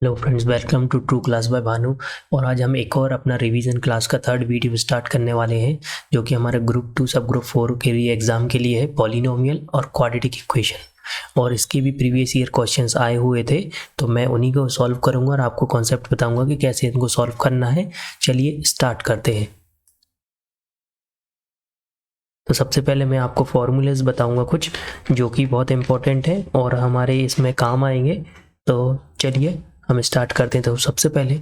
Hello friends, welcome to true class by Bhanu. और आज हम एक और अपना रिवीजन क्लास का थर्ड वीडियो स्टार्ट करने वाले हैं, जो कि हमारे ग्रुप 2 सब ग्रुप 4 के लिए एग्जाम के लिए है, पॉलिनोमियल और क्वाड्रेटिक इक्वेशन। और इसके भी प्रीवियस ईयर क्वेश्चंस आए हुए थे, तो मैं उन्हीं को सॉल्व करूंगा और आपको कॉन्सेप्ट बताऊंगा कि कैसे इनको सॉल्व करना है। चलिए स्टार्ट करते हैं। तो सबसे पहले मैं आपको फॉर्मूलेज बताऊंगा कुछ, जो कि बहुत इंपॉर्टेंट है और हमारे इसमें काम आएंगे। तो चलिए हम स्टार्ट करते हैं। तो सबसे पहले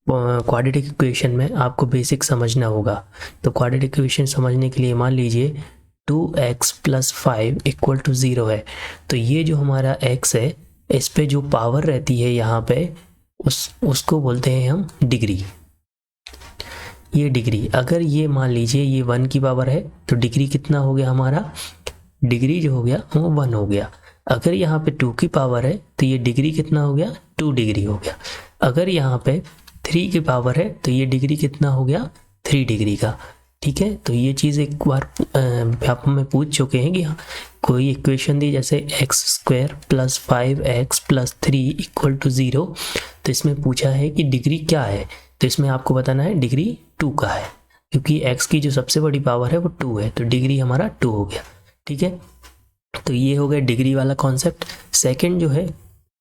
क्वाड्रेटिक इक्वेशन में आपको बेसिक समझना होगा। तो क्वाड्रेटिक इक्वेशन समझने के लिए मान लीजिए 2x + 5 = 0 है। तो ये जो हमारा x है, इस पे जो पावर रहती है यहाँ पे, उसको बोलते हैं हम डिग्री। ये डिग्री, अगर ये मान लीजिए ये 1 की पावर है, तो डिग्री कितना हो गया हमारा? डिग्री जो हो गया वो 1 हो गया। अगर यहाँ पे 2 की पावर है, तो ये डिग्री कितना हो गया? 2 डिग्री हो गया। अगर यहाँ पे 3 की पावर है, तो ये डिग्री कितना हो गया? 3 डिग्री का। ठीक है, तो ये चीज़ एक बार आप में पूछ चुके हैं कि हाँ, कोई इक्वेशन दी जैसे x² + 5x + 3 = 0। तो इसमें पूछा है कि डिग्री क्या है, तो इसमें आपको बताना है डिग्री 2 का है, क्योंकि x की जो सबसे बड़ी पावर है वो 2 है, तो डिग्री हमारा 2 हो गया। ठीक है, तो ये हो गया डिग्री वाला कॉन्सेप्ट। सेकंड जो है,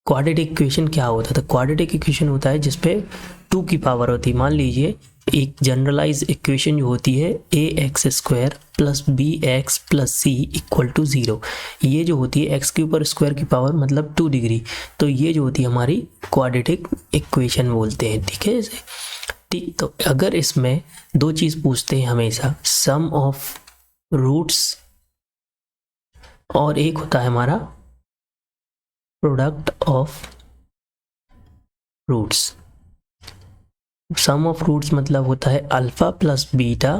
क्वाड्रेटिक इक्वेशन क्या होता है? तो क्वाड्रेटिक इक्वेशन होता है जिसपे 2 की पावर होती है। मान लीजिए एक जनरलाइज इक्वेशन जो होती है ax² + bx + c = 0। ये जो होती है x के ऊपर स्क्वायर की पावर, मतलब 2 डिग्री। तो ये जो होती है हमारी क्वाड्रेटिक इक्वेशन बोलते हैं। ठीक है इसे। ठीक, तो अगर इसमें दो चीज़ पूछते हैं हमेशा, सम ऑफ रूट्स और एक होता है हमारा product of roots. Sum of roots मतलब होता है अल्फा + बीटा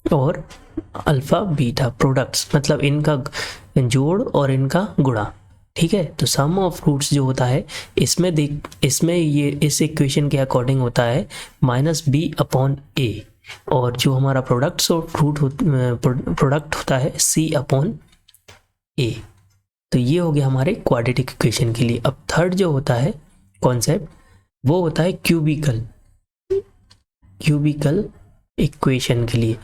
और अल्फा बीटा प्रोडक्ट्स, मतलब इनका जोड़ और इनका गुणा। ठीक है, तो सम ऑफ रूट्स जो होता है, इसमें ये इस इक्वेशन के अकॉर्डिंग होता है -b/a, और जो हमारा प्रोडक्ट होता है c/a। तो ये हो गया हमारे क्वाड्रेटिक इक्वेशन के लिए। अब थर्ड जो होता है कॉन्सेप्ट, वो होता है क्यूबिकल इक्वेशन के लिए।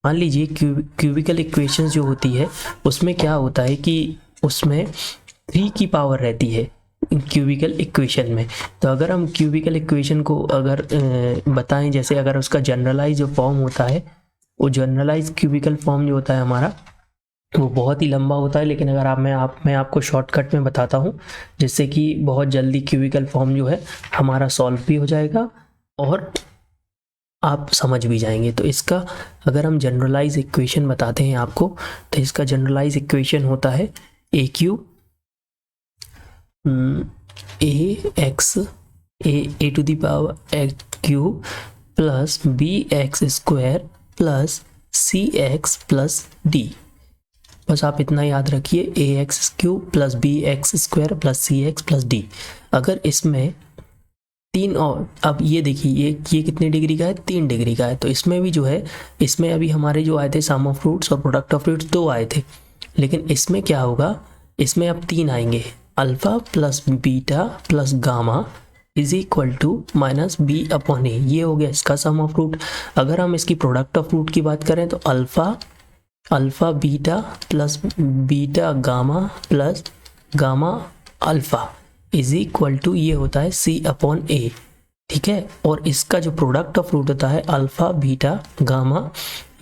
मान लीजिए क्यूबिकल इक्वेशन जो होती है, उसमें क्या होता है कि उसमें 3 की पावर रहती है क्यूबिकल इक्वेशन में। तो अगर हम क्यूबिकल इक्वेशन को अगर बताएं, जैसे अगर उसका जनरलाइज जो फॉर्म होता है, वो जनरलाइज क्यूबिकल फॉर्म जो होता है हमारा, वो बहुत ही लंबा होता है। लेकिन अगर मैं आपको शॉर्टकट में बताता हूँ, जिससे कि बहुत जल्दी क्यूबिकल फॉर्म जो है हमारा सॉल्व भी हो जाएगा और आप समझ भी जाएंगे। तो इसका अगर हम जनरलाइज इक्वेशन बताते हैं आपको, तो इसका जनरलाइज इक्वेशन होता है a³ a³ + bx² + cx + d। बस आप इतना याद रखिए, ax³ + bx² + cx + d। अगर इसमें 3 और, अब ये देखिए ये कितने डिग्री का है? 3 डिग्री का है। तो इसमें भी जो है, इसमें अभी हमारे जो आए थे सम ऑफ रूट्स और प्रोडक्ट ऑफ रूट्स 2 आए थे, लेकिन इसमें क्या होगा? इसमें अब 3 आएंगे, अल्फा + बीटा + गामा = -b/a। ये हो गया इसका सम ऑफ रूट। अगर हम इसकी प्रोडक्ट ऑफ रूट की बात करें, तो alpha beta + beta gamma + gamma alpha ये होता है c/a। ठीक है, और इसका जो प्रोडक्ट ऑफ रूट होता है अल्फा बीटा गामा,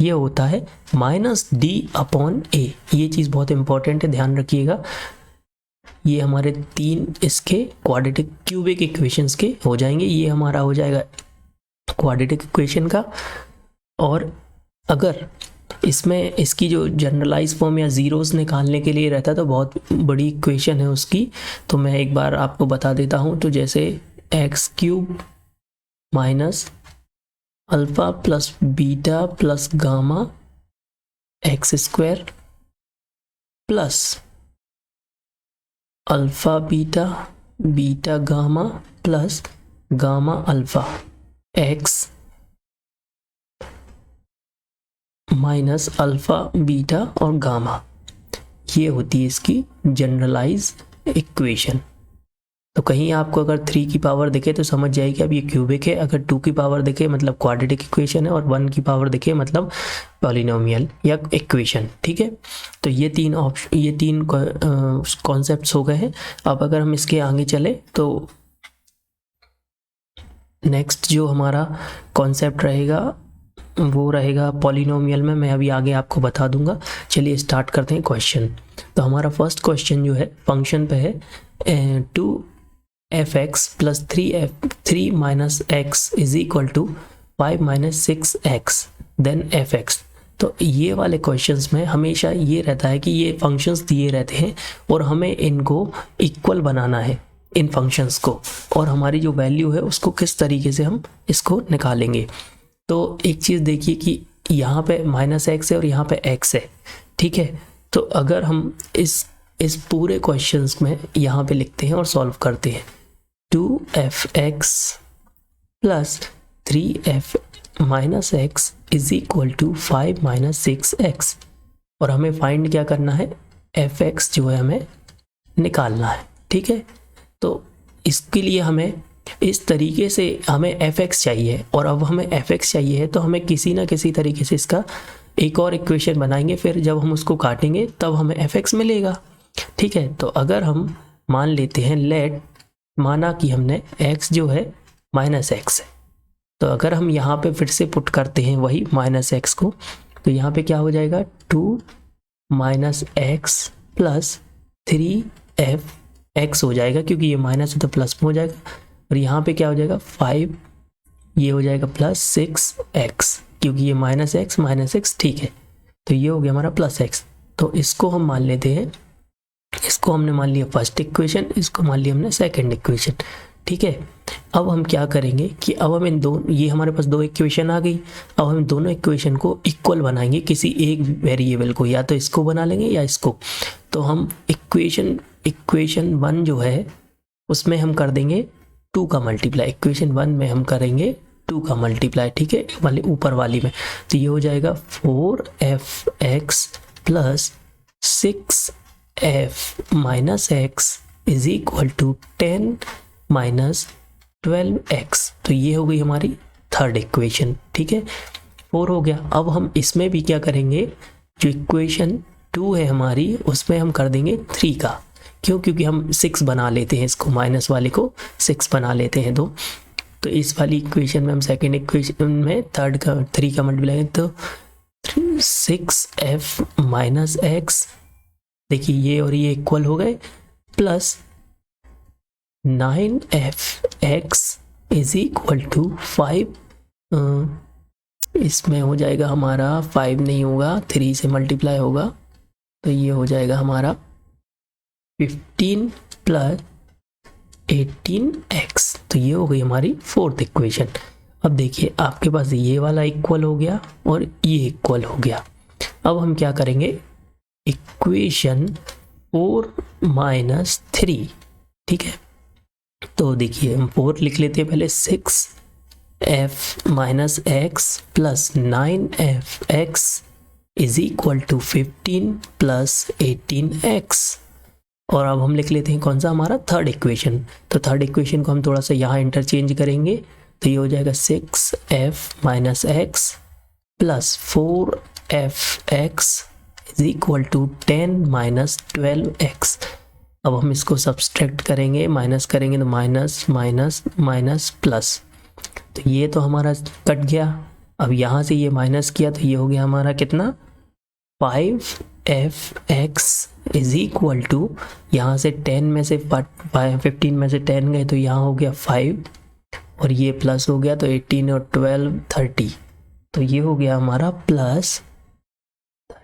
ये होता है -d/a। ये चीज़ बहुत इंपॉर्टेंट है, ध्यान रखिएगा। ये हमारे 3 इसके क्वाड्रेटिक क्यूबिक इक्वेशंस के हो जाएंगे। ये हमारा हो जाएगा क्वाड्रेटिक इक्वेशन का। और अगर इसमें इसकी जो जनरलाइज फॉर्म या जीरोस निकालने के लिए रहता है, तो बहुत बड़ी इक्वेशन है उसकी, तो मैं एक बार आपको बता देता हूँ। तो जैसे x³ - alpha + beta + gamma x² + alpha beta beta gamma + gamma alpha x - alpha beta और गामा, ये होती है इसकी जनरलाइज इक्वेशन। तो कहीं आपको अगर 3 की पावर दिखे तो समझ जाइए कि अब ये क्यूबिक है, अगर 2 की पावर दिखे मतलब क्वाड्रेटिक इक्वेशन है, और 1 की पावर दिखे मतलब पॉलिनोमियल या इक्वेशन। ठीक है, तो ये तीन कॉन्सेप्ट्स हो गए हैं। अब अगर हम इसके आगे चले तो नेक्स्ट जो हमारा कॉन्सेप्ट रहेगा वो रहेगा पॉलिनोमियल में, मैं अभी आगे आपको बता दूंगा। चलिए स्टार्ट करते हैं क्वेश्चन। तो हमारा फर्स्ट क्वेश्चन जो है फंक्शन पे है 2f(x) + 3 minus x is equal to 5 minus 6x then fx। तो ये वाले क्वेश्चंस में हमेशा ये रहता है कि ये फंक्शंस दिए रहते हैं और हमें इनको इक्वल बनाना है इन फंक्शंस को, और हमारी जो वैल्यू है उसको किस तरीके से हम इसको निकालेंगे। तो एक चीज़ देखिए कि यहाँ पे -x है और यहाँ पे x है। ठीक है, तो अगर हम इस पूरे क्वेश्चंस में यहाँ पे लिखते हैं और सॉल्व करते हैं 2f(x) + 3f minus x is equal to 5 minus 6x, और हमें फाइंड क्या करना है, fx जो है हमें निकालना है। ठीक है, तो इसके लिए हमें इस तरीके से हमें fx चाहिए, और अब हमें fx चाहिए है तो हमें किसी ना किसी तरीके से इसका एक और इक्वेशन बनाएंगे, फिर जब हम उसको काटेंगे तब हमें fx मिलेगा। ठीक है, तो अगर हम मान लेते हैं माना कि हमने x जो है -x है, तो अगर हम यहाँ पे फिर से पुट करते हैं वही -x को, तो यहाँ पे क्या हो जाएगा 2 माइनस x प्लस 3f(x) हो जाएगा, क्योंकि ये माइनस है तो प्लस में हो जाएगा, और यहाँ पे क्या हो जाएगा 5, ये हो जाएगा प्लस 6x, क्योंकि ये -x। ठीक है, तो ये हो गया हमारा +x। तो इसको हम मान लेते हैं, इसको हमने मान लिया फर्स्ट इक्वेशन, इसको मान लिया हमने सेकंड इक्वेशन। ठीक है, अब हम क्या करेंगे कि अब हम ये हमारे पास 2 इक्वेशन आ गई, अब हम दोनों इक्वेशन को इक्वल बनाएंगे किसी एक वेरिएबल को, या तो इसको बना लेंगे या इसको। तो हम इक्वेशन 1 जो है उसमें हम कर देंगे 2 का मल्टीप्लाई, इक्वेशन 1 में हम करेंगे 2 का मल्टीप्लाई। ठीक है, वाले ऊपर वाली में, तो ये हो जाएगा 4f(x) + 6f minus x is equal to 10 minus 12x। तो ये हो गई हमारी थर्ड इक्वेशन। ठीक है, 4 हो गया। अब हम इसमें भी क्या करेंगे, जो इक्वेशन 2 है हमारी उसमें हम कर देंगे 3 का, क्यों, क्योंकि हम 6 बना लेते हैं, इसको माइनस वाले को 6 बना लेते हैं। तो इस वाली इक्वेशन में हम सेकेंड इक्वेशन में 3 का मल्टीप्लाई, तो 6f माइनस x, देखिए ये और ये इक्वल हो गए, plus 9f(x) is equal to 5, इसमें हो जाएगा हमारा 5 नहीं होगा, 3 से मल्टीप्लाई होगा, तो ये हो जाएगा हमारा 15 + 18x। तो ये हो गई हमारी फोर्थ इक्वेशन। अब देखिए आपके पास ये वाला इक्वल हो गया और ये इक्वल हो गया। अब हम क्या करेंगे, इक्वेशन 4 माइनस 3। ठीक है, तो देखिए हम 4 लिख लेते हैं पहले, 6f minus x plus 9f(x) is equal to 15 + 18x। और अब हम लिख लेते हैं कौन सा, हमारा थर्ड इक्वेशन। तो थर्ड इक्वेशन को हम थोड़ा सा यहाँ इंटरचेंज करेंगे, तो ये हो जाएगा 6f minus x plus 4f(x) is equal to 10 minus 12x। अब हम इसको सब्सट्रैक्ट करेंगे, माइनस करेंगे, तो माइनस माइनस माइनस प्लस, तो ये तो हमारा कट गया। अब यहाँ से ये माइनस किया तो ये हो गया हमारा कितना, 5f(x) इज इक्वल टू, यहाँ से 10 में से 15 में से 10 गए तो यहाँ हो गया 5, और ये प्लस हो गया तो 18 और 12 30, तो ये हो गया हमारा प्लस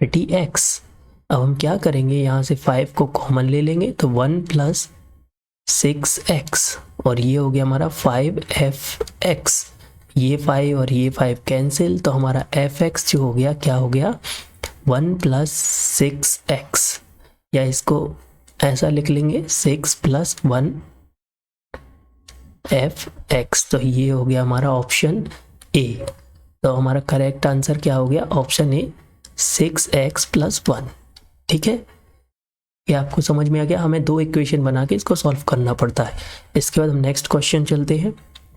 30x। अब हम क्या करेंगे, यहाँ से 5 को कॉमन ले लेंगे, तो 1 + 6x, और ये हो गया हमारा 5f(x). ये 5 और ये 5 कैंसिल, तो हमारा fx जो हो गया, क्या हो गया, 1 + 6x, या इसको ऐसा लिख लेंगे 6 + 1 fx। तो ये हो गया हमारा ऑप्शन ए। तो हमारा करेक्ट आंसर क्या हो गया, ऑप्शन ए, 6x + 1। ठीक है, ये आपको समझ में आ गया। हमें 2 इक्वेशन बना के इसको सॉल्व करना पड़ता है। इसके बाद हम नेक्स्ट क्वेश्चन चलते हैं।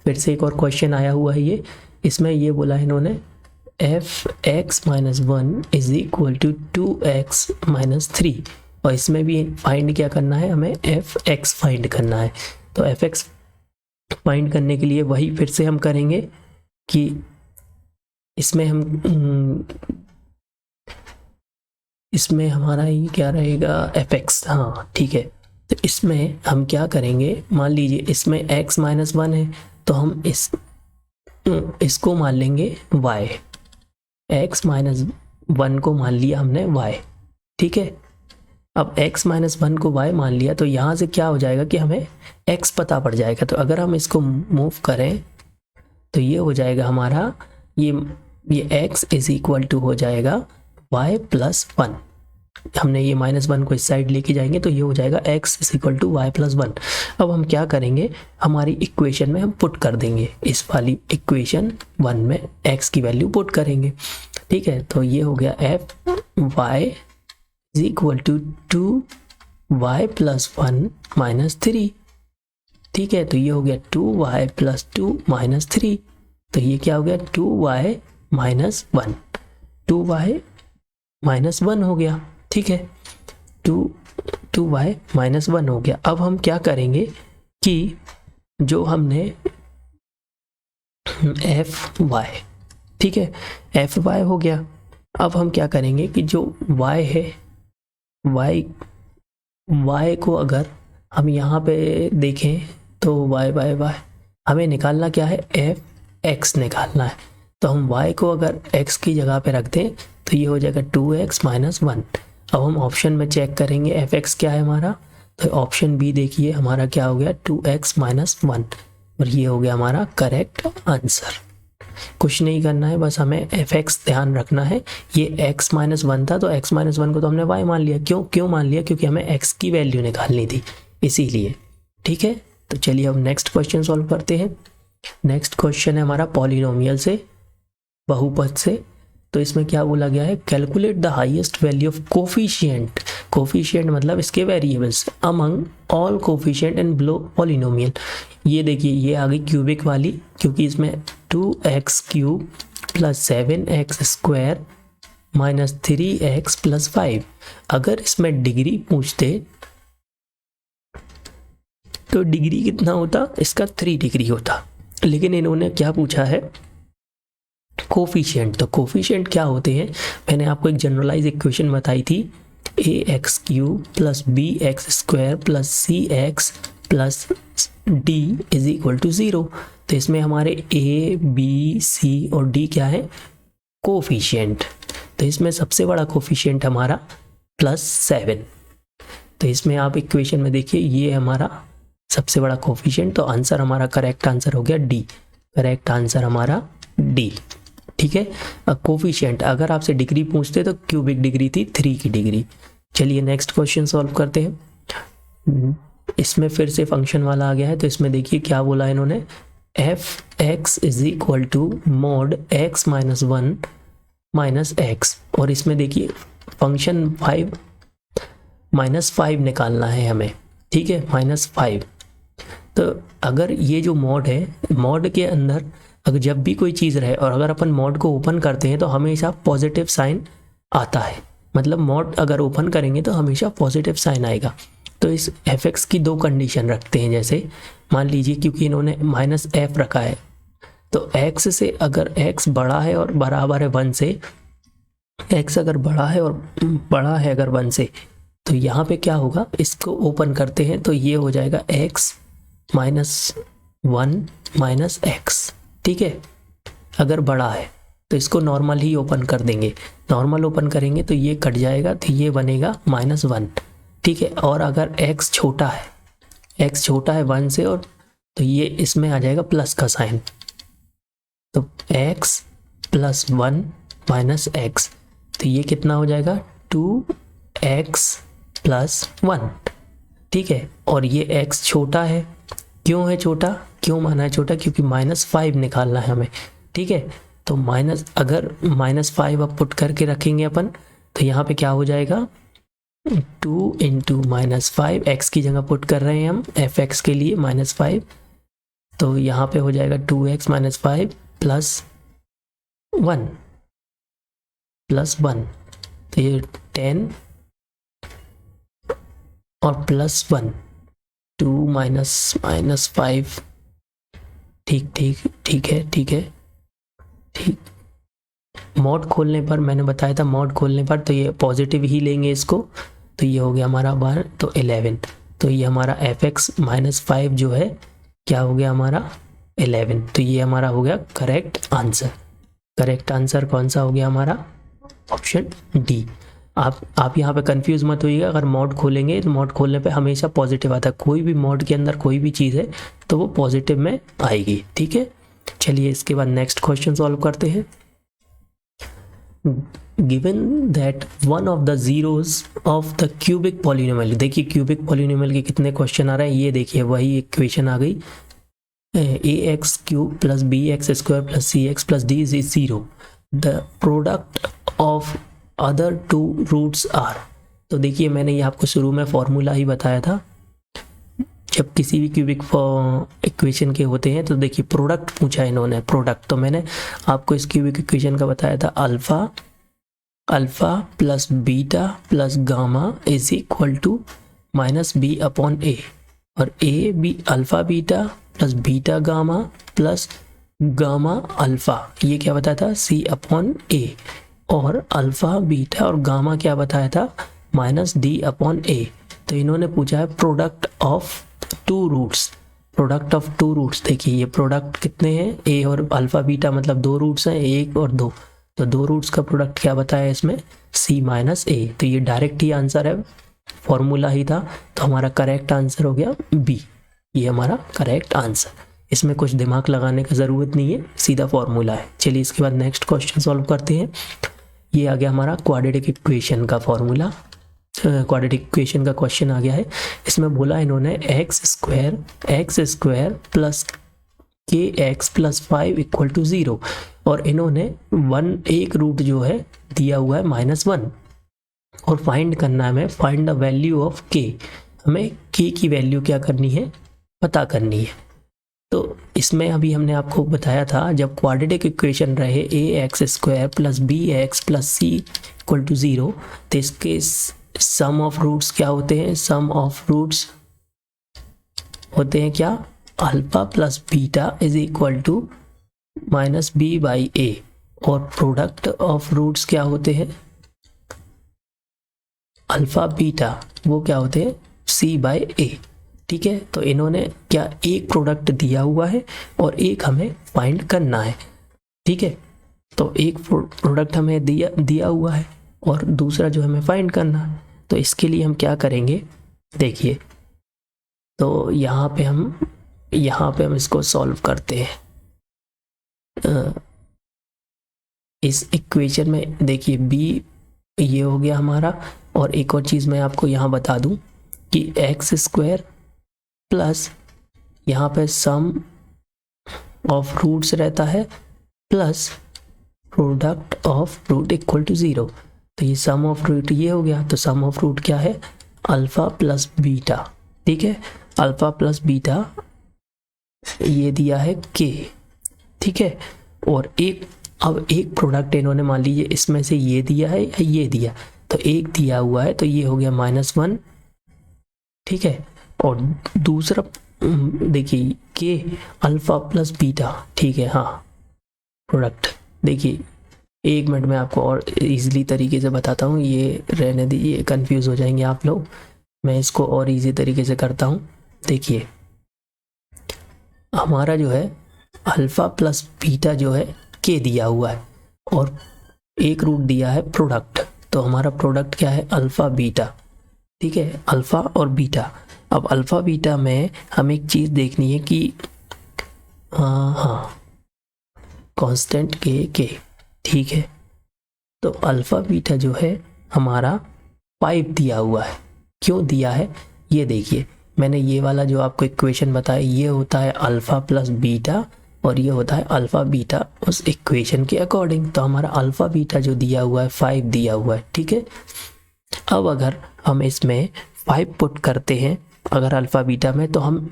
फिर से एक और क्वेश्चन आया हुआ है ये, इसमें ये बोला है इन्होंने f(x - 1) is equal to 2x - 3, और इसमें भी फाइंड क्या करना है, हमें f(x) फाइंड करना है। तो f(x) फाइंड करने के लिए वही फिर से हम करेंगे कि इसमें हमारा ये क्या रहेगा, f(x), हाँ ठीक है। तो इसमें हम क्या करेंगे, मान लीजिए इसमें x - 1 है, तो हम इसको मान लेंगे y, x - 1 को मान लिया हमने y, ठीक है। अब x - 1 को y मान लिया, तो यहाँ से क्या हो जाएगा कि हमें x पता पड़ जाएगा। तो अगर हम इसको मूव करें तो ये हो जाएगा हमारा, ये x इज इक्वल टू हो जाएगा y + 1। हमने ये -1 को इस साइड लेके जाएंगे तो ये हो जाएगा x is equal to y + 1। अब हम क्या करेंगे, हमारी इक्वेशन में हम पुट कर देंगे, इस वाली इक्वेशन 1 में x की वैल्यू पुट करेंगे, ठीक है। तो ये हो गया f(y) is equal to 2y + 1 - 3, ठीक है। तो ये हो गया 2y + 2 - 3, तो ये क्या हो गया 2y - 1, 2y - 1 हो गया, ठीक है। 2y - 1 हो गया। अब हम क्या करेंगे कि जो हमने fy, ठीक है, fy हो गया। अब हम क्या करेंगे कि जो y है, y को अगर हम यहाँ पे देखें तो y हमें निकालना क्या है, f(x) निकालना है। तो हम y को अगर x की जगह पे रख दें तो ये हो जाएगा 2x - 1। अब हम ऑप्शन में चेक करेंगे f(x) क्या है हमारा, तो ऑप्शन बी देखिए हमारा क्या हो गया 2x - 1, और ये हो गया हमारा करेक्ट आंसर। कुछ नहीं करना है, बस हमें f(x) ध्यान रखना है। ये x - 1 था, तो x - 1 को तो हमने y मान लिया। क्यों मान लिया, क्योंकि हमें x की वैल्यू निकालनी थी, इसीलिए, ठीक है। तो चलिए अब नेक्स्ट क्वेश्चन सॉल्व करते हैं। नेक्स्ट क्वेश्चन है हमारा पॉलिनोमियल से, बहुपद से। तो इसमें क्या बोला गया है, calculate the highest value of coefficient, coefficient मतलब इसके variables, among all coefficient in below polynomial. ये देखिए ये आ गई क्यूबिक वाली, क्योंकि इसमें 2x³ + 7x² - 3x + 5। अगर इसमें डिग्री पूछते तो डिग्री कितना होता, इसका 3 डिग्री होता, लेकिन इन्होंने क्या पूछा है, कोफिशिएंट। तो कोफिशिएंट क्या होते हैं, मैंने आपको एक जनरलाइज इक्वेशन बताई थी, ax³ + bx² + cx + d is equal to 0। तो इसमें हमारे a, b, c और d क्या है, कोफिशिएंट। तो इसमें सबसे बड़ा कोफिशिएंट हमारा +7। तो इसमें आप इक्वेशन में देखिए ये हमारा सबसे बड़ा कोफिशिएंट, तो आंसर हमारा करेक्ट आंसर हो गया डी, करेक्ट आंसर हमारा डी, ठीक है। कोफिशिएंट अगर आपसे डिग्री पूछते तो क्यूबिक डिग्री थी 3 की डिग्री। चलिए नेक्स्ट क्वेश्चन सॉल्व करते हैं। इसमें फिर से फंक्शन वाला आ गया है, तो इसमें देखिए क्या बोला है इन्होंने, f(x) is equal to mod x - 1 - x, और इसमें देखिए फंक्शन 5 निकालना है हमें, ठीक है, -5। तो अगर ये जो मॉड है, मॉड के अंदर अगर जब भी कोई चीज़ रहे और अगर अपन मॉड को ओपन करते हैं तो हमेशा पॉजिटिव साइन आता है, मतलब मॉड अगर ओपन करेंगे तो हमेशा पॉजिटिव साइन आएगा। तो इस f(x) की 2 कंडीशन रखते हैं, जैसे मान लीजिए क्योंकि इन्होंने -f रखा है, तो x से अगर x बड़ा है और बराबर है 1 से, x अगर बड़ा है और बड़ा है अगर 1 से, तो यहाँ पे क्या होगा, इसको ओपन करते हैं तो ये हो जाएगा x - 1 - x, ठीक है। अगर बड़ा है तो इसको नॉर्मल ही ओपन कर देंगे, नॉर्मल ओपन करेंगे तो ये कट जाएगा, तो ये बनेगा -1, ठीक है। और अगर x छोटा है, x छोटा है 1 से, और तो ये इसमें आ जाएगा प्लस का साइन, तो x + 1 - x, तो ये कितना हो जाएगा 2x + 1, ठीक है। और ये x छोटा है, क्यों है छोटा, क्यों माना है छोटा, क्योंकि -5 निकालना है हमें, ठीक है। तो अगर -5 अब पुट करके रखेंगे अपन, तो यहाँ पे क्या हो जाएगा, 2 इंटू -5, एक्स की जगह पुट कर रहे हैं हम एफ एक्स के लिए -5, तो यहाँ पे हो जाएगा 2x - 5 प्लस 1 तो ये 10 और प्लस 1, 2 -5, ठीक। मॉड खोलने पर मैंने बताया था, मॉड खोलने पर तो ये पॉजिटिव ही लेंगे इसको, तो ये हो गया हमारा 1 तो 11, तो ये हमारा fx -5 जो है क्या हो गया हमारा 11, तो ये हमारा हो गया करेक्ट आंसर। करेक्ट आंसर कौन सा हो गया हमारा? Option D. आप यहाँ पे कंफ्यूज मत होइएगा, अगर मॉड खोलेंगे तो मॉड खोलने पे हमेशा पॉजिटिव आता है, कोई भी मॉड के अंदर कोई भी चीज़ है तो वो पॉजिटिव में आएगी, ठीक है। चलिए इसके बाद नेक्स्ट क्वेश्चन सॉल्व करते हैं। Given that one of the zeros of the cubic polynomial, देखिए क्यूबिक पॉलिनोमियल के कितने क्वेश्चन आ रहे हैं, ये देखिए वही इक्वेशन आ गई, ax³ + bx² + cx + d is 0, the product of other 2 रूट्स आर। तो देखिए मैंने ये आपको शुरू में फॉर्मूला ही बताया था, जब किसी भी क्यूबिक इक्वेशन के होते हैं तो देखिए प्रोडक्ट पूछा इन्होंने, प्रोडक्ट, तो मैंने आपको इस क्यूबिक इक्वेशन का बताया था alpha plus beta plus gamma is equal to -b/a, और a B alpha beta plus beta gamma plus gamma alpha, ये क्या बताया था c/a, और अल्फा बीटा और गामा क्या बताया था -d/a। तो इन्होंने पूछा है product of 2 roots, product of 2 roots. देखिए ये प्रोडक्ट कितने हैं, a और अल्फा बीटा मतलब 2 रूट्स हैं, 1 और 2, तो 2 रूट्स का प्रोडक्ट क्या बताया इसमें c-a, तो ये डायरेक्ट ही आंसर है, फॉर्मूला ही था, तो हमारा करेक्ट आंसर हो गया बी, ये हमारा करेक्ट आंसर, इसमें कुछ दिमाग लगाने की ज़रूरत नहीं है, सीधा फॉर्मूला है। चलिए इसके बाद नेक्स्ट क्वेश्चन सॉल्व करते हैं। ये आ गया हमारा क्वाड्रेटिक इक्वेशन का फॉर्मूला, क्वाड्रेटिक इक्वेशन का क्वेश्चन आ गया है। इसमें बोला इन्होंने x² प्लस kx + 5 = 0, और इन्होंने एक रूट जो है दिया हुआ है -1, और फाइंड करना है हमें, find the value of k, हमें k की वैल्यू क्या करनी है, पता करनी है। तो इसमें अभी हमने आपको बताया था जब क्वाड्रेटिक इक्वेशन रहे ax² + bx + c = 0, तो इसके सम ऑफ रूट्स क्या होते हैं, सम ऑफ रूट्स होते हैं क्या, alpha plus beta is equal to -b/a, और प्रोडक्ट ऑफ रूट्स क्या होते हैं, अल्फा बीटा, वो क्या होते हैं c/a, ठीक है। तो इन्होंने क्या एक प्रोडक्ट दिया हुआ है और एक हमें फाइंड करना है, ठीक है। तो एक प्रोडक्ट हमें दिया हुआ है और दूसरा जो हमें फाइंड करना है, तो इसके लिए हम क्या करेंगे, देखिए, तो यहाँ पे हम इसको सॉल्व करते हैं। इस इक्वेशन में देखिए b ये हो गया हमारा, और एक और चीज़ मैं आपको यहाँ बता दूँ कि x² प्लस यहाँ पे सम ऑफ रूट्स रहता है प्लस प्रोडक्ट ऑफ रूट = 0, तो ये सम ऑफ रूट ये हो गया, तो सम ऑफ रूट क्या है, अल्फा प्लस बीटा, ठीक है, अल्फा प्लस बीटा ये दिया है k, ठीक है। और अब एक प्रोडक्ट इन्होंने मान लीजिए इसमें से ये दिया है या ये दिया, तो एक दिया हुआ है तो ये हो गया -1, ठीक है, और दूसरा देखिए k अल्फा प्लस बीटा, ठीक है, हाँ प्रोडक्ट, देखिए 1 मिनट में आपको और इजीली तरीके से बताता हूँ, ये रहने दीजिए, कंफ्यूज हो जाएंगे आप लोग, मैं इसको और इजी तरीके से करता हूँ। देखिए हमारा जो है अल्फा प्लस बीटा जो है k दिया हुआ है और एक रूट दिया है प्रोडक्ट, तो हमारा प्रोडक्ट क्या है अल्फा बीटा, ठीक है, अल्फा और बीटा। अब अल्फा बीटा में हमें एक चीज़ देखनी है कि हाँ कांस्टेंट k, ठीक है। तो अल्फा बीटा जो है हमारा 5 दिया हुआ है, क्यों दिया है ये देखिए, मैंने ये वाला जो आपको इक्वेशन बताया ये होता है अल्फा प्लस बीटा और ये होता है अल्फा बीटा उस इक्वेशन के अकॉर्डिंग, तो हमारा अल्फा बीटा जो दिया हुआ है 5 दिया हुआ है, ठीक है। अब अगर हम इसमें 5 पुट करते हैं अगर अल्फ़ा बीटा में, तो हम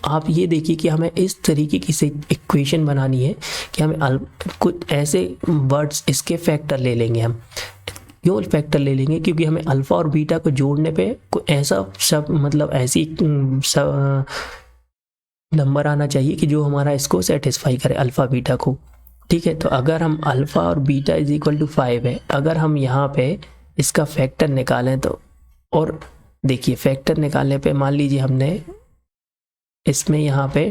आप ये देखिए कि हमें इस तरीके की से इक्वेशन बनानी है कि हमें कुछ ऐसे वर्ड्स इसके फैक्टर ले लेंगे हम। क्यों फैक्टर ले लेंगे? क्योंकि हमें अल्फ़ा और बीटा को जोड़ने पे कोई ऐसा सब मतलब ऐसी नंबर आना चाहिए कि जो हमारा इसको सेटिस्फाई करे अल्फ़ा बीटा को। ठीक है, तो अगर हम अल्फ़ा और बीटा इज इक्वल टू 5 है, अगर हम यहाँ पे इसका फैक्टर निकालें तो, और देखिए फैक्टर निकालने पे मान लीजिए हमने इसमें यहाँ पे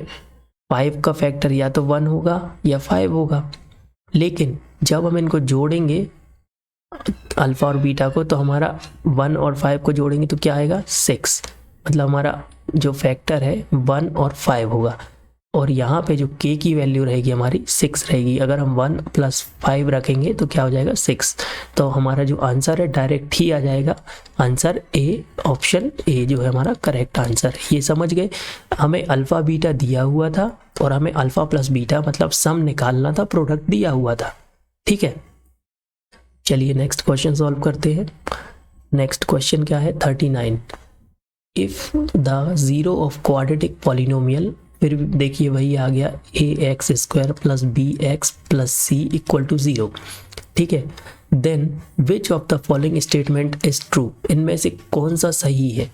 5 का फैक्टर या तो 1 होगा या 5 होगा, लेकिन जब हम इनको जोड़ेंगे अल्फ़ा और बीटा को, तो हमारा 1 और 5 को जोड़ेंगे तो क्या आएगा 6, मतलब हमारा जो फैक्टर है 1 और 5 होगा, और यहाँ पे जो k की वैल्यू रहेगी हमारी 6 रहेगी। अगर हम 1 + 5 रखेंगे तो क्या हो जाएगा 6, तो हमारा जो आंसर है डायरेक्ट ही आ जाएगा, आंसर ए, ऑप्शन ए जो है हमारा करेक्ट आंसर है। ये समझ गए? हमें अल्फ़ा बीटा दिया हुआ था और हमें अल्फ़ा प्लस बीटा मतलब सम निकालना था, प्रोडक्ट दिया हुआ था। ठीक है, चलिए नेक्स्ट क्वेश्चन सॉल्व करते हैं। नेक्स्ट क्वेश्चन क्या है 39। If the zero of quadratic polynomial, फिर देखिए वही आ गया ax² + bx + c = 0। ठीक है, then which of the following statement is true, इनमें से कौन सा सही है?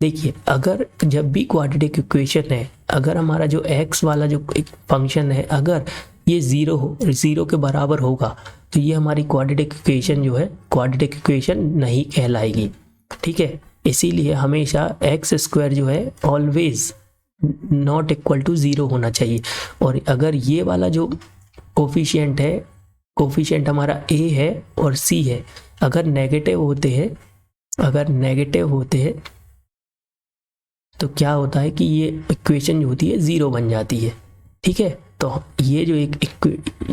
देखिए अगर जब भी क्वाड्रेटिक इक्वेशन है, अगर हमारा जो x वाला जो एक फंक्शन है अगर ये 0 के बराबर होगा तो ये हमारी क्वाड्रेटिक इक्वेशन जो है क्वाड्रेटिक इक्वेशन नहीं कहलाएगी। ठीक है, इसीलिए हमेशा x² जो है ऑलवेज नॉट इक्वल टू 0 होना चाहिए। और अगर ये वाला जो कोफिशिएंट है, कोफिशिएंट हमारा a है और c है, अगर नेगेटिव होते हैं तो क्या होता है कि ये इक्वेशन जो होती है 0 बन जाती है। ठीक है, तो ये जो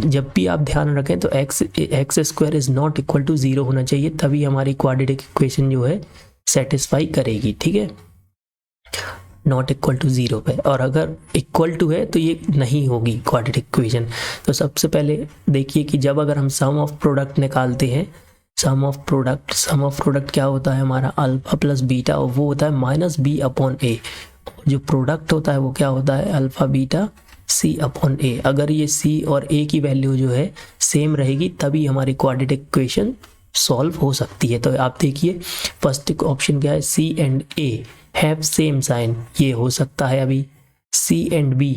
जब भी आप ध्यान रखें तो x² is not equal to 0 होना चाहिए, तभी हमारी क्वाड्रेटिक इक्वेशन जो है सेटिस्फाई करेगी। ठीक है, नॉट इक्वल टू 0 पे, और अगर इक्वल टू है तो ये नहीं होगी क्वाड्रेटिक इक्वेशन। तो सबसे पहले देखिए कि जब अगर हम सम ऑफ प्रोडक्ट निकालते हैं, सम ऑफ प्रोडक्ट क्या होता है हमारा अल्फ़ा प्लस बीटा, और वो होता है -b/a। जो प्रोडक्ट होता है वो क्या होता है अल्फ़ा बीटा c/a। अगर ये c और a की वैल्यू जो है सेम रहेगी तभी हमारी क्वाड्रेटिक इक्वेशन सॉल्व हो सकती है। तो आप देखिए फर्स्ट ऑप्शन क्या है, c and a have same sign, ये हो सकता है अभी। c and b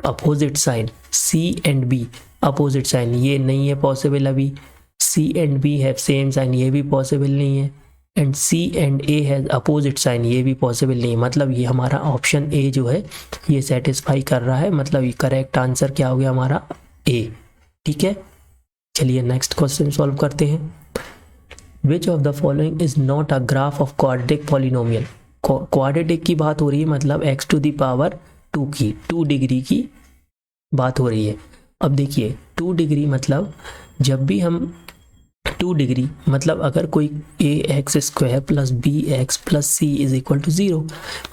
opposite sign, c and b opposite sign, ये नहीं है पॉसिबल अभी। c and b have same sign, ये भी पॉसिबल नहीं है। And c and a has opposite sign, ये भी पॉसिबल नहीं है। मतलब ये हमारा ऑप्शन a जो है ये सेटिस्फाई कर रहा है, मतलब ये करेक्ट आंसर क्या हो गया हमारा a। ठीक है, चलिए नेक्स्ट क्वेश्चन सॉल्व करते हैं। विच of the following is not a graph of quadratic polynomial. Quadratic की बात हो रही है, मतलब x⁻² की 2 डिग्री की बात हो रही है। अब देखिए 2 डिग्री मतलब जब भी हम 2 डिग्री मतलब अगर कोई ax² + bx + c = 0,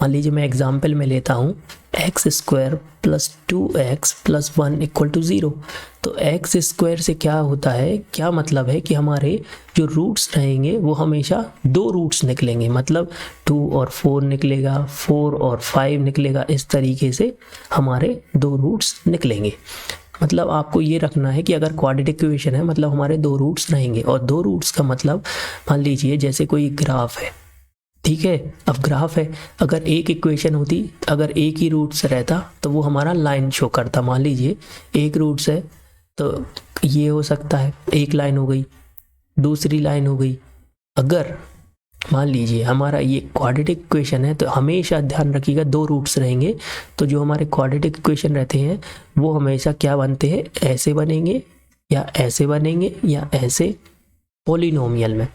मान लीजिए मैं एग्जाम्पल में लेता हूँ x² + 2x + 1 = 0। तो x² से क्या होता है, क्या मतलब है कि हमारे जो रूट्स रहेंगे वो हमेशा 2 रूट्स निकलेंगे, मतलब 2 और 4 निकलेगा, 4 और 5 निकलेगा, इस तरीके से हमारे 2 रूट्स निकलेंगे। मतलब आपको ये रखना है कि अगर क्वाड्रेटिक इक्वेशन है मतलब हमारे 2 रूट्स रहेंगे, और 2 रूट्स का मतलब मान लीजिए जैसे कोई ग्राफ है। ठीक है, अब ग्राफ है, अगर एक इक्वेशन होती, अगर एक ही रूट्स रहता तो वो हमारा लाइन शो करता। मान लीजिए एक रूट्स है तो ये हो सकता है, एक लाइन हो गई, दूसरी लाइन हो गई। अगर मान लीजिए हमारा ये क्वाड्रेटिक इक्वेशन है तो हमेशा ध्यान रखिएगा 2 रूट्स रहेंगे, तो जो हमारे क्वाड्रेटिक इक्वेशन रहते हैं वो हमेशा क्या बनते हैं, ऐसे बनेंगे या ऐसे बनेंगे या ऐसे पॉलिनोमियल में।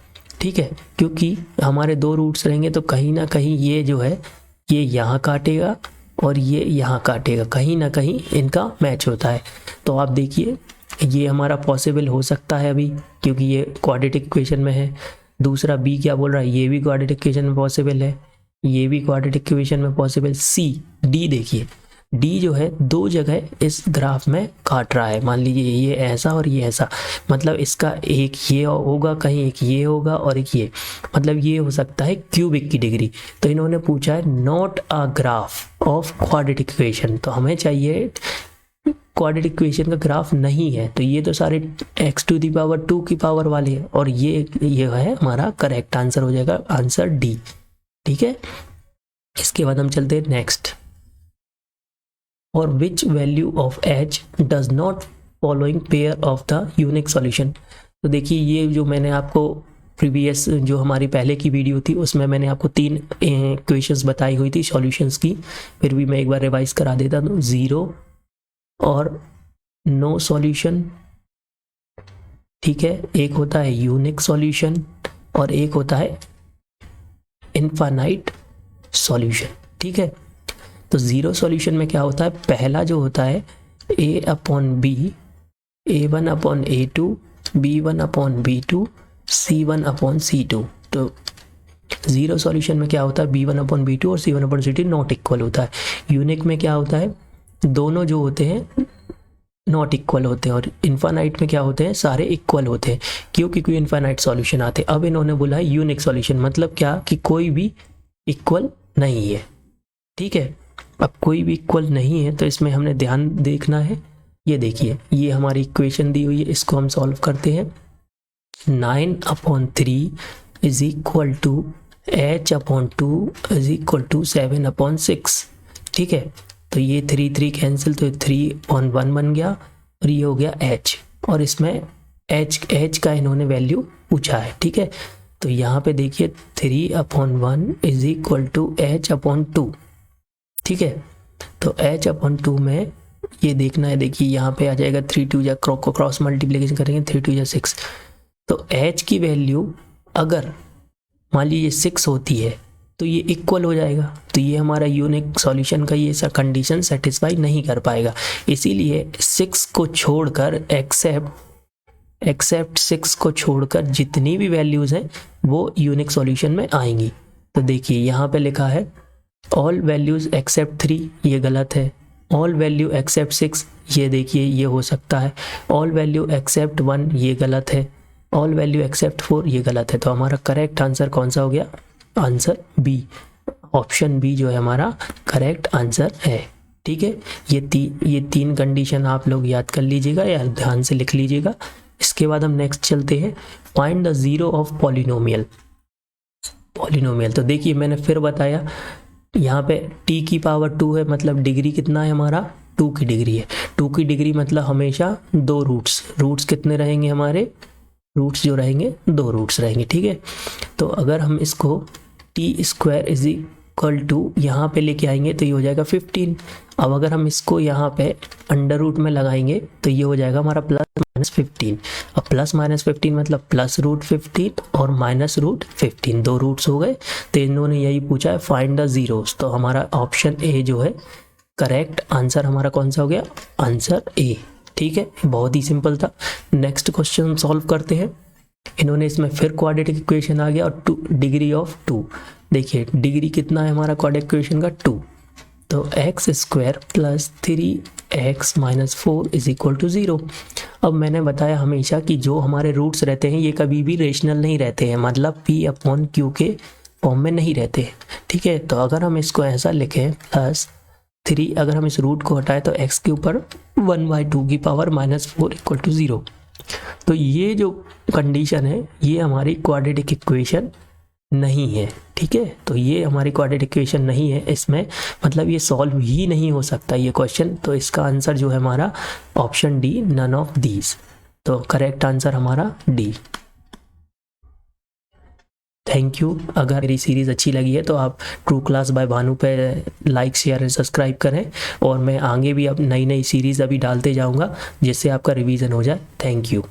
ठीक है, क्योंकि हमारे 2 रूट्स रहेंगे तो कहीं ना कहीं ये जो है ये यहाँ काटेगा और ये यहाँ काटेगा, कहीं ना कहीं इनका मैच होता है। तो आप देखिए ये हमारा पॉसिबल हो सकता है अभी, क्योंकि ये क्वाड्रेटिक इक्वेशन में है। दूसरा बी क्या बोल रहा है, ये भी क्वाड्रेटिक इक्वेशन में पॉसिबल है, ये भी क्वाड्रेटिक इक्वेशन में पॉसिबल। सी डी देखिए डी जो है दो जगह इस ग्राफ में काट रहा है, मान लीजिए ये ऐसा और ये ऐसा, मतलब इसका एक ये होगा, कहीं एक ये होगा और एक ये, मतलब ये हो सकता है क्यूबिक की डिग्री। तो इन्होंने पूछा है not a graph of quadratic equation, तो हमें चाहिए क्वाड्रेटिक इक्वेशन का ग्राफ नहीं है। तो ये तो सारे x⁻² की पावर वाले हैं, और ये है हमारा करेक्ट आंसर हो जाएगा, आंसर डी। ठीक है, इसके बाद हम चलते हैं नेक्स्ट। और which value of h does not following pair of the unique solution. तो देखिए ये जो मैंने आपको प्रीवियस जो हमारी पहले की वीडियो थी उसमें मैंने आपको 3 इक्वेशंस बताई हुई थी सॉल्यूशंस की, फिर भी मैं एक बार रिवाइज करा देता हूँ। 0 और नो सॉल्यूशन, ठीक है, एक होता है यूनिक सॉल्यूशन और एक होता है इनफाइनाइट सॉल्यूशन। ठीक है, तो 0 सॉल्यूशन में क्या होता है, पहला जो होता है a/b, a1/a2, b1/b2, c1/c2। तो 0 सॉल्यूशन में क्या होता है, b1/b2 और c1/c2 नॉट इक्वल होता है। यूनिक में क्या होता है, दोनों जो होते हैं नॉट इक्वल होते हैं, और इनफाइनाइट में क्या होते हैं, सारे इक्वल होते हैं। क्योंकि इनफाइनाइट सॉल्यूशन आते हैं। अब इन्होंने बोला है यूनिक सॉल्यूशन, मतलब क्या कि कोई भी इक्वल नहीं है। ठीक है, अब कोई भी इक्वल नहीं है तो इसमें हमने ध्यान देखना है। ये देखिए ये हमारी इक्वेशन दी हुई है, इसको हम सॉल्व करते हैं। 9/3 is equal to h/2 is equal to 7/6। ठीक है, तो ये 3 कैंसिल, तो 3/1 बन गया और ये हो गया h, और इसमें h का इन्होंने वैल्यू पूछा है। ठीक है, तो यहाँ पे देखिए 3/1 इज इक्वल टू h/2। ठीक है, तो h/2 में ये देखना है, देखिए यहाँ पे आ जाएगा 3 2 या क्रॉस मल्टीप्लिकेशन करेंगे 3 2 या 6। तो h की वैल्यू अगर मान लीजिए 6 होती है तो ये इक्वल हो जाएगा, तो ये हमारा यूनिक सॉल्यूशन का ये कंडीशन सेटिस्फाई नहीं कर पाएगा। इसीलिए 6 को छोड़कर एक्सेप्ट 6 को छोड़कर जितनी भी वैल्यूज़ हैं वो यूनिक सॉल्यूशन में आएंगी। तो देखिए यहाँ पे लिखा है ऑल वैल्यूज़ एक्सेप्ट 3, ये गलत है। ऑल वैल्यू एक्सेप्ट 6, ये देखिए ये हो सकता है। ऑल वैल्यू एक्सेप्ट 1, ये गलत है। ऑल वैल्यू एक्सेप्ट 4, ये गलत है। तो हमारा करेक्ट आंसर कौन सा हो गया, आंसर बी, ऑप्शन बी जो है हमारा करेक्ट आंसर है। ठीक है, ये तीन कंडीशन आप लोग याद कर लीजिएगा या ध्यान से लिख लीजिएगा। इसके बाद हम नेक्स्ट चलते हैं, find the zero of polynomial. तो देखिए मैंने फिर बताया यहाँ पे t⁻2 है, मतलब डिग्री कितना है हमारा, 2 की डिग्री है। 2 की डिग्री मतलब हमेशा 2 रूट्स कितने रहेंगे हमारे, रूट्स जो रहेंगे 2 रूट्स रहेंगे। ठीक है, तो अगर हम इसको t² इज इक्वल टू यहाँ पे लेके आएंगे तो ये हो जाएगा 15। अब अगर हम इसको यहाँ पे अंडर रूट में लगाएंगे तो ये हो जाएगा हमारा +-15। अब +-15 मतलब +√15 और -√15, 2 रूट्स हो गए। तो इन्होंने यही पूछा है फाइंड द ज़ीरोस, तो हमारा ऑप्शन ए जो है करेक्ट आंसर हमारा कौन सा हो गया, आंसर ए। ठीक है, बहुत ही सिंपल था। नेक्स्ट क्वेश्चन सॉल्व करते हैं। इन्होंने इसमें फिर क्वाड्रेटिक इक्वेशन आ गया और डिग्री ऑफ 2। देखिए डिग्री कितना है हमारा क्वाड्रेटिक इक्वेशन का, 2। तो x² + 3x - 4 is equal to 0। अब मैंने बताया हमेशा कि जो हमारे रूट्स रहते हैं ये कभी भी रेशनल नहीं रहते हैं, मतलब p/q के फॉर्म में नहीं रहते हैं। ठीक है, तो अगर हम इसको ऐसा लिखें +3, अगर हम इस रूट को हटाएं तो x के ऊपर 1/2 की पावर -4 इक्वल टू 0। तो ये जो कंडीशन है ये हमारी क्वाड्रेटिक इक्वेशन नहीं है। ठीक है, तो ये हमारी क्वाड्रेटिक इक्वेशन नहीं है, इसमें मतलब ये सॉल्व ही नहीं हो सकता ये क्वेश्चन। तो इसका आंसर जो है हमारा option D, none of these. तो करेक्ट आंसर हमारा डी। Thank you. अगर मेरी सीरीज़ अच्छी लगी है तो आप ट्रू क्लास बाय भानु पे लाइक शेयर सब्सक्राइब करें, और मैं आगे भी अब नई सीरीज़ अभी डालते जाऊंगा जिससे आपका रिवीजन हो जाए। Thank you.